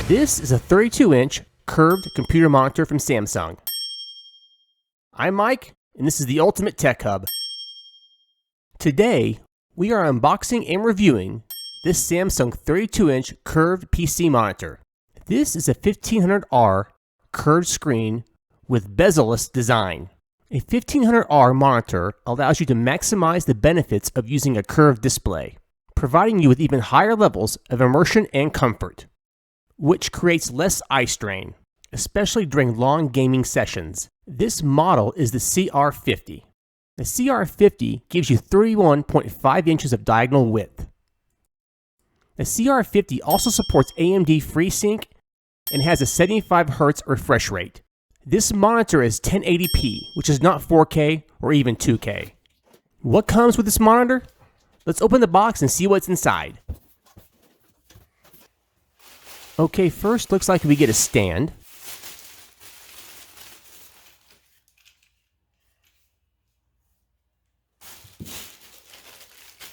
This is a 32-inch curved computer monitor from Samsung. I'm Mike, and this is the Ultimate Tech Hub. Today, we are unboxing and reviewing this Samsung 32-inch curved PC monitor. This is a 1500R curved screen with bezel-less design. A 1500R monitor allows you to maximize the benefits of using a curved display, providing you with even higher levels of immersion and comfort, which creates less eye strain, especially during long gaming sessions. This model is the CR50. The CR50 gives you 31.5 inches of diagonal width. The CR50 also supports AMD FreeSync and has a 75 Hz refresh rate. This monitor is 1080p, which is not 4K or even 2K. What comes with this monitor? Let's open the box and see what's inside. Okay, first looks like we get a stand.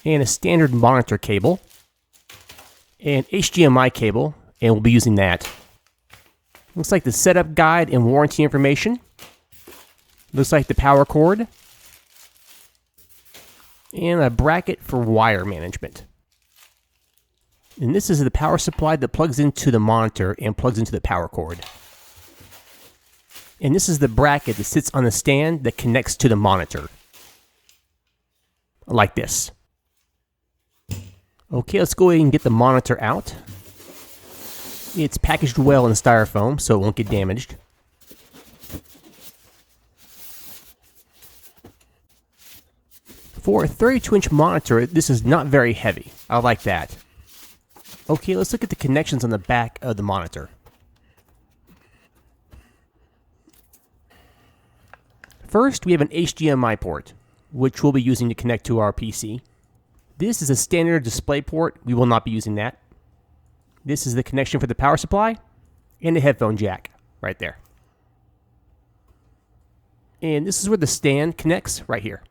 And a standard monitor cable. And HDMI cable, and we'll be using that. Looks like the setup guide and warranty information. Looks like the power cord. And a bracket for wire management. And this is the power supply that plugs into the monitor and plugs into the power cord. And this is the bracket that sits on the stand that connects to the monitor. Like this. Okay, let's go ahead and get the monitor out. It's packaged well in styrofoam, so it won't get damaged. For a 32-inch monitor, this is not very heavy. I like that. Okay, let's look at the connections on the back of the monitor. First, we have an HDMI port, which we'll be using to connect to our PC. This is a standard display port. We will not be using that. This is the connection for the power supply and the headphone jack right there. And this is where the stand connects right here.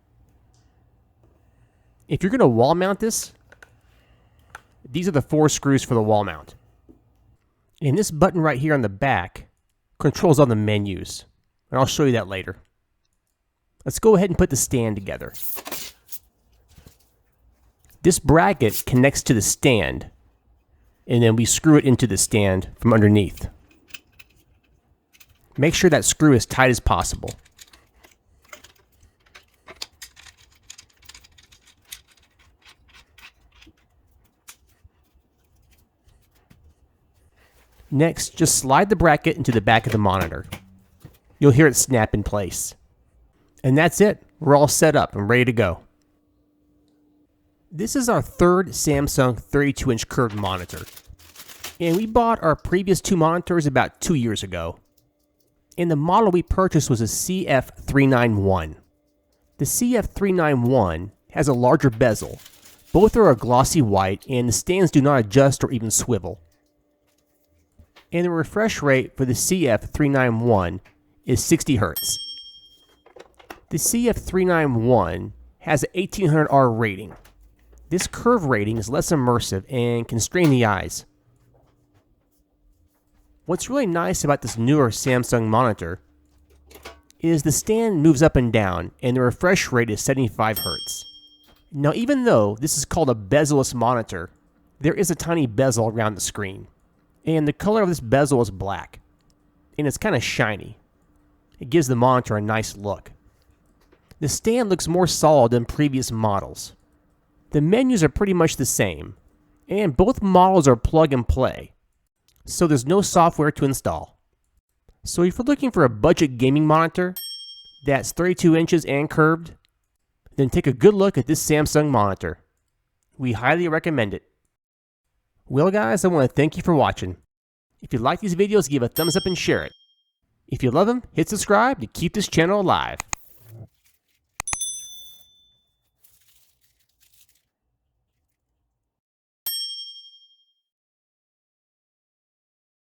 If you're going to wall mount this, these are the 4 screws for the wall mount. And this button right here on the back controls all the menus. And I'll show you that later. Let's go ahead and put the stand together. This bracket connects to the stand, and then we screw it into the stand from underneath. Make sure that screw is tight as possible. Next, just slide the bracket into the back of the monitor. You'll hear it snap in place. And that's it. We're all set up and ready to go. This is our third Samsung 32-inch curved monitor. And we bought our previous 2 monitors about 2 years ago. And the model we purchased was a CF391. The CF391 has a larger bezel. Both are a glossy white, and the stands do not adjust or even swivel. And the refresh rate for the CF391 is 60 Hz. The CF391 has an 1800R rating. This curve rating is less immersive and can strain the eyes. What's really nice about this newer Samsung monitor is the stand moves up and down, and the refresh rate is 75 Hz. Now, even though this is called a bezel-less monitor, there is a tiny bezel around the screen. And the color of this bezel is black. And it's kind of shiny. It gives the monitor a nice look. The stand looks more solid than previous models. The menus are pretty much the same. And both models are plug and play. So there's no software to install. So if you're looking for a budget gaming monitor that's 32 inches and curved, then take a good look at this Samsung monitor. We highly recommend it. Well guys, I want to thank you for watching. If you like these videos, give a thumbs up and share it. If you love them, hit subscribe to keep this channel alive.